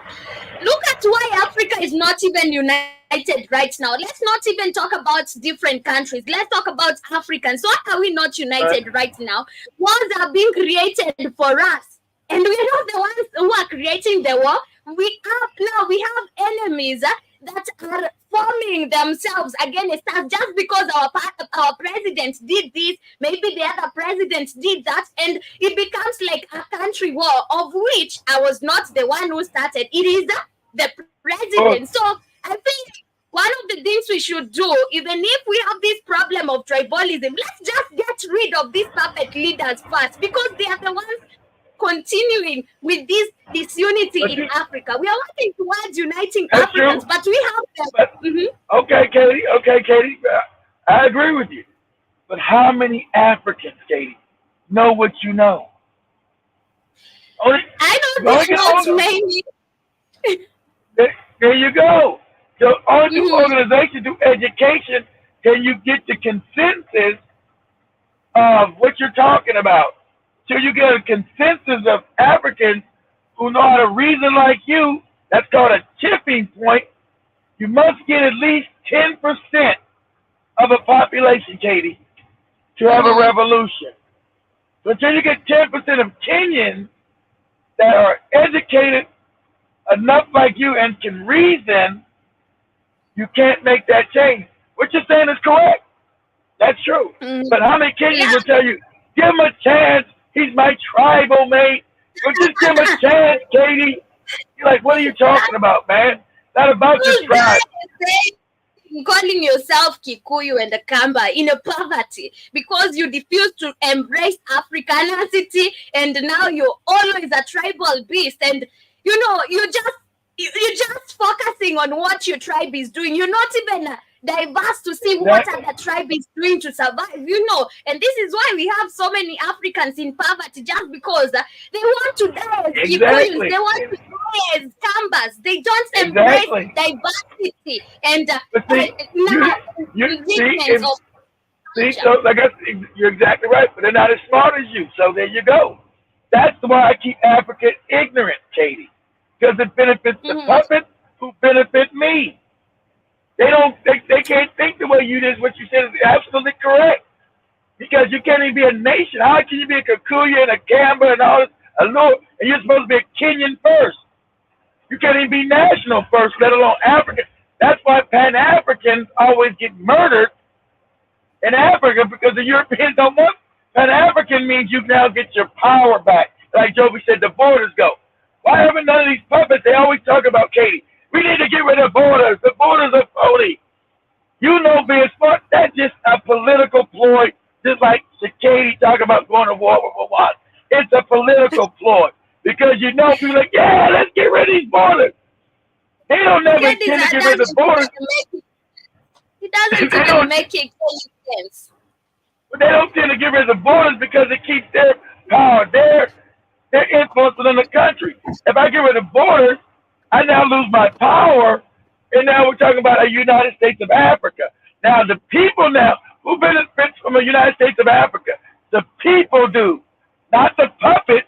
Look at why Africa is not even united right now. Let's not even talk about different countries. Let's talk about Africans. So why are we not Right? united right now? Wars are being created for us, and we're not the ones who are creating the war. We have enemies that are forming themselves against us just because our president did this, maybe the other president did that, and it becomes like a country war of which I was not the one who started. It is the Oh, president. So I think one of the things we should do, even if we have this problem of tribalism, let's just get rid of these puppet leaders first because they are the ones continuing with this disunity but in you, Africa. We are working towards uniting that's Africans, true. but we have But them. Mhm. okay, Katie, I agree with you. But how many Africans, Katie, know what you know? Only, I you don't only think get not older. many. There you go. So only through Mhm. organization, through education, can you get the consensus of what you're talking about. So you get a consensus of Africans who know how to reason like you. That's called a tipping point. You must get at least 10% of a population, Katie, to have a Mhm. revolution. So until you get 10% of Kenyans that are educated enough like you and can reason, you can't make that change. What you're saying is correct. That's true. Mhm. But how many Kenyans Yeah. will tell you, give him a chance, he's my tribal mate. Well, just give him a chance, Katie. You're like, what are you talking about, man? It's not about your Who's tribe. there saying, calling yourself Kikuyu and a Kamba in a poverty because you refuse to embrace Africanity and now you're always a tribal beast and you're just focusing on what your tribe is doing. You're not even diverse to see what Exactly. other tribe is doing to survive. And this is why we have so many Africans in poverty just because they want to die as Kikuyus, Exactly. they want to die as Kambas, they don't embrace Exactly. diversity and But see, now you see, indigenous and of see, culture. so like I said, you're exactly right. But they're not as smart as you. So there you go. That's why I keep Africa ignorant, Katie, because it benefits the Mhm. puppets who benefit me. They can't think the way you did. What you said is absolutely correct. Because you can't even be a nation. How can you be a Kikuyu and a Kamba and all this, a little, and you're supposed to be a Kenyan first? You can't even be national first, let alone African. That's why Pan Africans always get murdered in Africa because the Europeans don't want. Pan African means you now get your power back. Like Joby said, the borders go. Why haven't none of these puppets? They always talk about Katie. We need to get rid of borders. The borders are phony. You know, being smart, that's just a political ploy, just like Katie talking about going to war with Rwanda. It's a political ploy because you know people are like, yeah, let's get rid of these borders. They don't never Ladies intend to are get rid of the borders. it doesn't they even don't. make it any sense. They don't tend to get rid of the borders because it keeps their power, their influence within the country. If I get rid of borders, I now lose my power, and now we're talking about a United States of Africa. Now the people now Who benefits from the United States of Africa? The people do, not the puppets.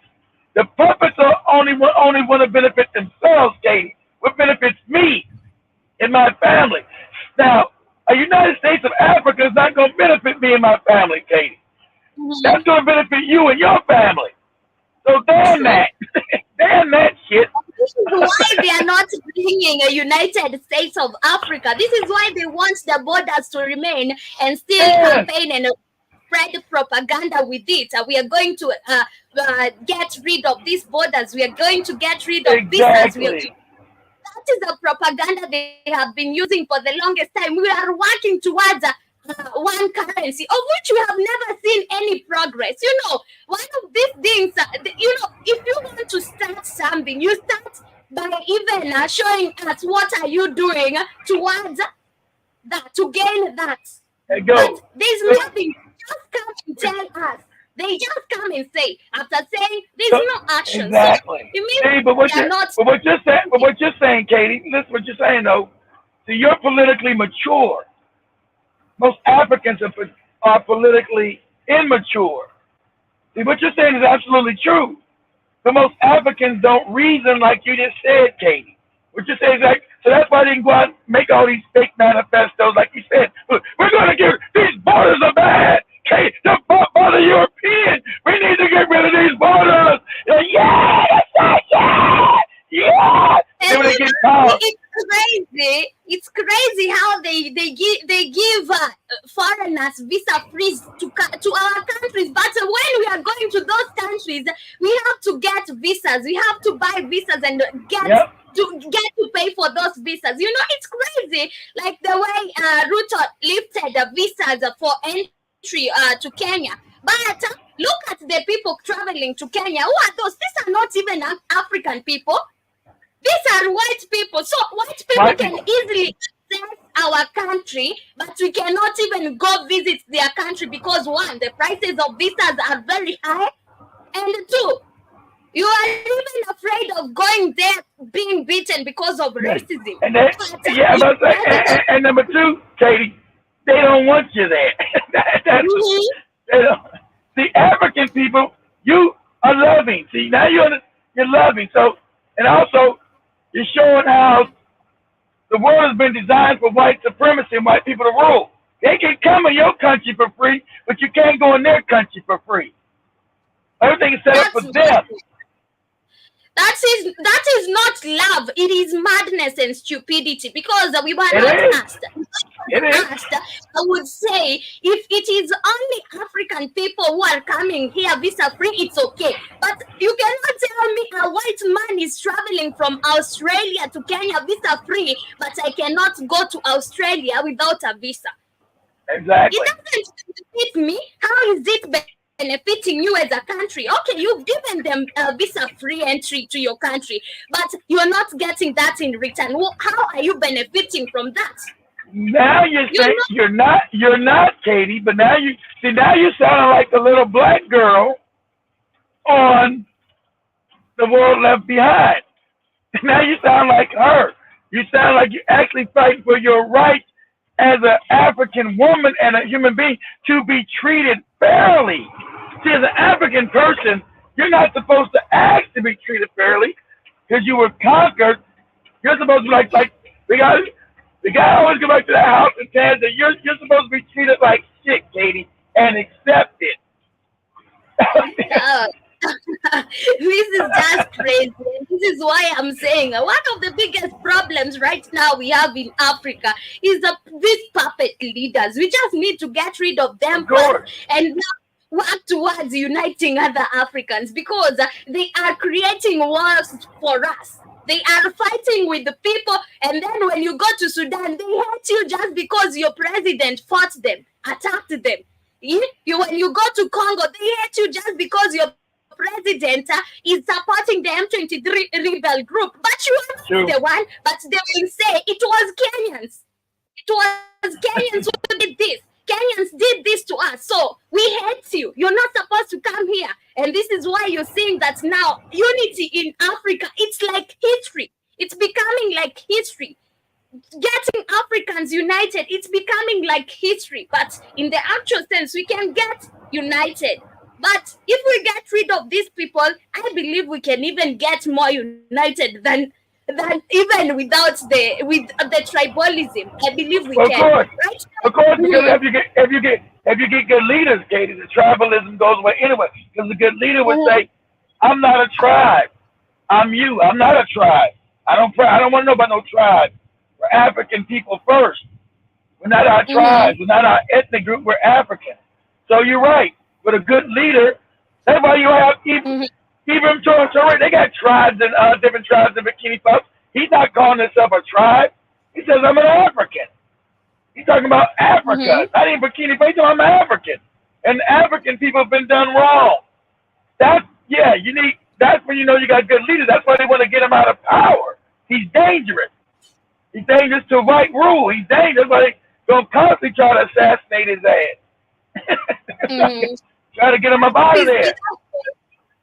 The puppets are only want to benefit themselves, Katie. What benefits me and my family? Now, a United States of Africa is not going to benefit me and my family, Katie. That's going to benefit you and your family. So damn that. Damn that shit. This is why they are not bringing a United States of Africa. This is why they want the borders to remain and still campaign and spread propaganda with it. We are going to get rid of these borders. We are going to get rid of visas. That is the propaganda they have been using for the longest time. We are working towards one currency, of which we have never seen any progress. One of these things, if you want to start something, you start by even showing us what are you doing towards that, to gain that. But there's nothing. Just come and tell us. They just come and say, after saying there's no action. Exactly. So but what you're saying, Katie, listen what you're saying though. So you're politically mature. Most Africans are politically immature. See, what you're saying is absolutely true. But most Africans don't reason like you just said, Katie. What you're saying is like, so that's why they can go out and make all these fake manifestos, like you said. We're going to get, these borders are bad. Okay, the border European. We need to get rid of these borders. Yeah, that's right, yeah. Then when they get power. It's crazy how they give foreigners visa free to our countries, but when we are going to those countries, we have to get visas. We have to buy visas and get to pay for those visas. It's crazy. Like the way Ruto lifted the visas for entry to Kenya. But look at the people traveling to Kenya. Who are those? These are not even African people. These are white people. So white people can easily access our country, but we cannot even go visit their country because one, the prices of visas are very high, and two, you are even afraid of going there being beaten because of racism. And number two, Katie, they don't want you there. The African people, you are loving. See, now you're loving. So, and also, you're showing how the world has been designed for white supremacy and white people to rule. They can come in your country for free, but you can't go in their country for free. Everything is set up for them. That is not love. It is madness and stupidity, because we were not asked. I would say if it is only African people who are coming here visa free, it's okay. But you cannot tell me a white man is traveling from Australia to Kenya visa free, but I cannot go to Australia without a visa. Exactly. It doesn't benefit me. How is it benefiting you as a country? Okay, you've given them visa free entry to your country, but you're not getting that in return. How are you benefiting from that? Now you're saying you're not, Katie, but now you sound like the little black girl on The World Left Behind. Now you sound like her. You sound like you're actually fighting for your right as an African woman and a human being to be treated fairly. See, as an African person, you're not supposed to ask to be treated fairly because you were conquered. You're supposed to be like the guy always go back to the house and tells that you're supposed to be treated like shit, Katie, and accept it. This is just crazy. This is why I'm saying one of the biggest problems right now we have in Africa is these puppet leaders. We just need to get rid of them and work towards uniting other Africans, because they are creating wars for us. They are fighting with the people, and then when you go to Sudan, they hate you just because your president fought them, attacked them. When you go to Congo, they hate you just because your president is supporting the M23 rebel group. But you are not the one, but they will say it was Kenyans. It was Kenyans who did this. Kenyans did this to us, so we hate you. You're not supposed to come here. And this is why you're seeing that now unity in Africa, it's like history. It's becoming like history. getting Africans united, it's becoming like history. But in the actual sense, we can get united. But if we get rid of these people, I believe we can even get more united than even without the tribalism. I believe we Well, can. Right? of course, because Mhm. if you get good leaders, Katie, the tribalism goes away anyway. Because a good leader would Mhm. say, "I'm not a tribe. I'm you. I'm not a tribe. I don't want to know about no tribe. We're African people first. We're not our Mhm. tribes. We're not our ethnic group. We're African." So you're right. With a good leader, that's why you have Mhm. even Torres. They got tribes and different tribes in Bikini Bottom. He's not calling himself a tribe. He says, "I'm an African." He's talking about Africa, Mhm. not even Bikini Bottom. I'm African, and African people have been done wrong. That's yeah. You need. That's when you know you got good leaders. That's why they want to get him out of power. He's dangerous. He's dangerous to right rule. He's dangerous. That's why they gonna constantly try to assassinate his ass. Mhm. Try to get him up out of He's there.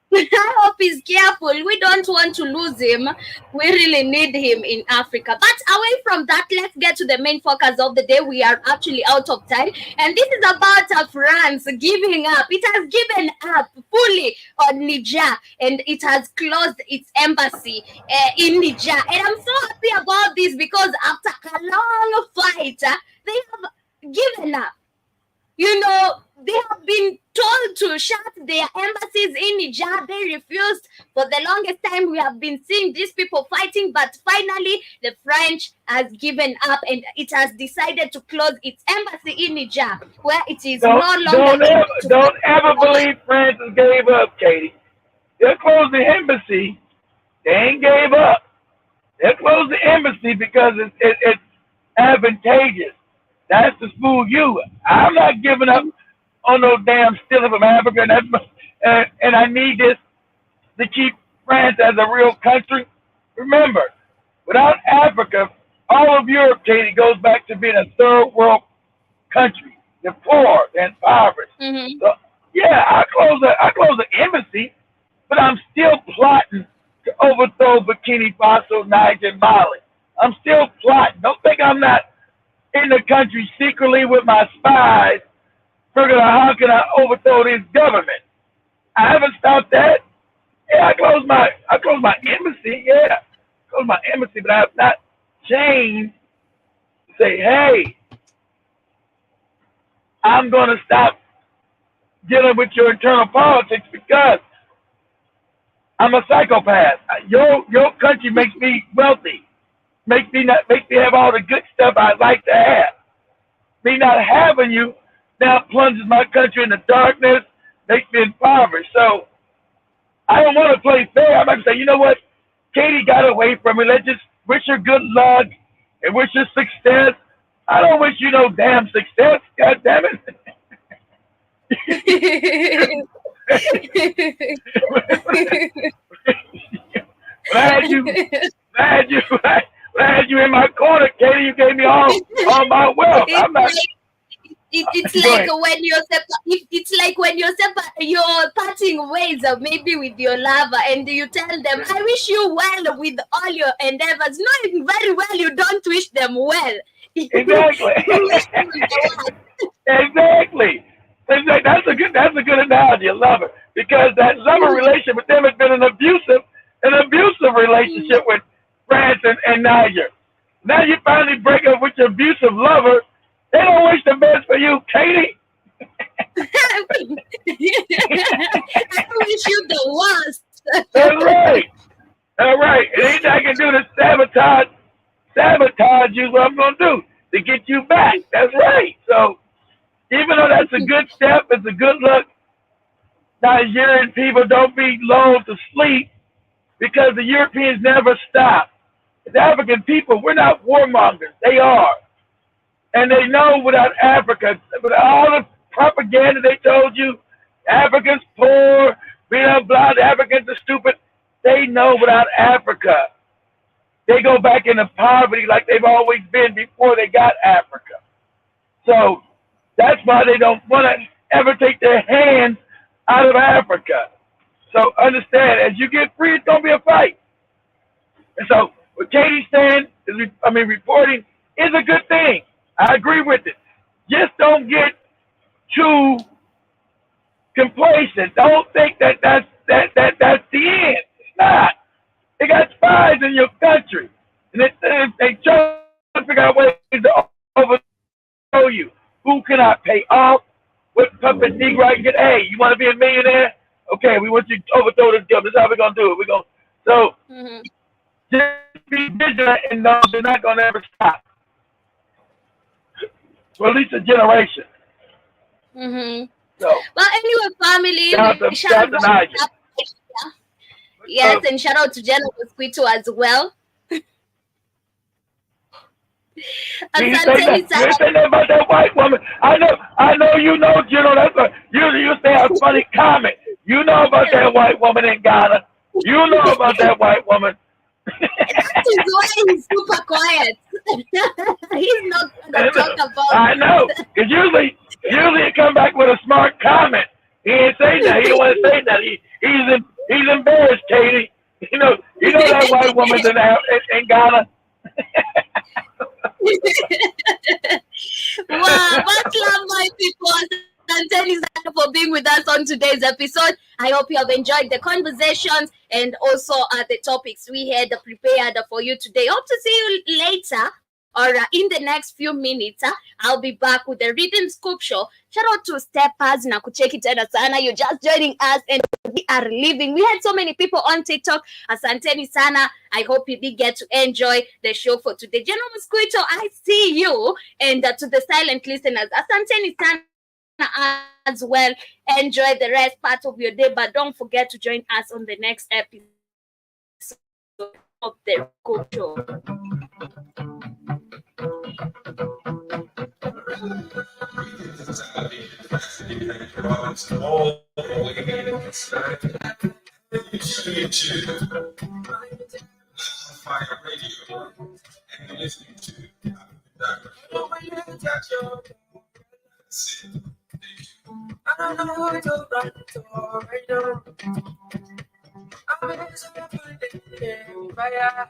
I hope he's careful. We don't want to lose him. We really need him in Africa. But away from that, let's get to the main focus of the day. We are actually out of time. And this is about France giving up. It has given up fully on Niger and it has closed its embassy in Niger. And I'm so happy about this because after a long fight, they have given up. You know, they have been told to shut their embassies in Niger. They refused. For the longest time, we have been seeing these people fighting, but finally, the French has given up and it has decided to close its embassy in Niger, where it is no longer able to Don't ever believe Francis gave up, Katie. They closed the embassy. They ain't gave up. They closed the embassy because it's advantageous. That's to fool you. I'm not giving up on no damn stealing from Africa, and I need this to keep France as a real country. Remember, without Africa, all of Europe, Katie, goes back to being a third world country. They're poor, they're impoverished. Mhm. So yeah, I close the embassy, but I'm still plotting to overthrow Burkina Faso, Niger, and Mali. I'm still plotting. Don't think I'm not in the country secretly with my spies, figuring out how can I overthrow this government. I haven't stopped that. Yeah, I closed my embassy. Yeah, closed my embassy, but I have not changed. To say, hey, I'm going to stop dealing with your internal politics because I'm a psychopath. Your country makes me wealthy. Makes me have all the good stuff I'd like to have. Me not having you now plunges my country into darkness, makes me impoverished. So I don't want to play fair. I'm going to say, you know what? Katie got away from me. Let's just wish her good luck and wish her success. I don't wish you no damn success. God damn it. when I had you, when I had you, when I had you in my corner, Katie, you gave me all my wealth. I'm not. It's Go like ahead. when it's like when you're parting ways, maybe with your lover, and you tell them, "I wish you well with all your endeavors." Knowing very well you don't wish them well. You Exactly. wish them the worst. Exactly. That's a good analogy. I love it because that lover relationship with them has been an abusive relationship with France and Niger. Now you finally break up with your abusive lover. They don't wish the best for you, Katie. I wish you the worst. That's right. All right. And anything I can do to sabotage you is what I'm gonna do to get you back. That's right. So even though that's a good step, it's a good look. Nigerian people don't be lulled to sleep because the Europeans never stop. As African people, we're not warmongers. They are. And they know without Africa, with all the propaganda they told you, Africans poor, being blind, Africans are stupid. They know without Africa, they go back into poverty like they've always been before they got Africa. So that's why they don't want to ever take their hands out of Africa. So understand, as you get free, it's gonna be a fight. And so, what Katie's saying, Reporting is a good thing. I agree with it. Just don't get too complacent. Don't think that's the end. It's not. They got spies in your country, and they try to figure out ways to overthrow you. Who can I pay off? What puppet Negro I can get? Hey, you want to be a millionaire? Okay, we want you to overthrow this job. This is how we're gonna do it. Just be vigilant and know they're not gonna ever stop for at least a generation. So, well, anyway, family, shout out to Niger. Yes, and shout out to General Mosquito as well. You say that about that white woman. I know you know, General. That's what you say a funny comment. You know about that white woman in Ghana. You know about that white woman. That is why he's super quiet. He's not gonna talk about. I know, because usually he come back with a smart comment. He ain't say that. He didn't want to say that. He's embarrassed, Katie. You know that white woman's in Ghana. Wow, much love, my people. And thank you for being with us on today's episode. I hope you have enjoyed the conversations and also the topics we had prepared for you today. Hope to see you later or in the next few minutes. I'll be back with the Reading Scoop Show. Shout out to Steppers na kucheki tena sana. You're just joining us and we are leaving. We had so many people on TikTok. Asanteni sana. I hope you did get to enjoy the show for today. General Mosquito, I see you. And to the silent listeners, asanteni sana as well. Enjoy the rest part of your day, but don't forget to join us on the next episode of the Scoop Show. All the way inside. Fire Radio, and you're listening to I don't know what to write right now. I'm in the fire.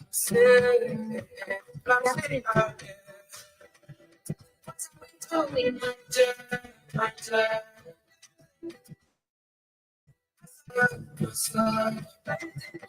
Say, I'm sitting out there. What's going on, my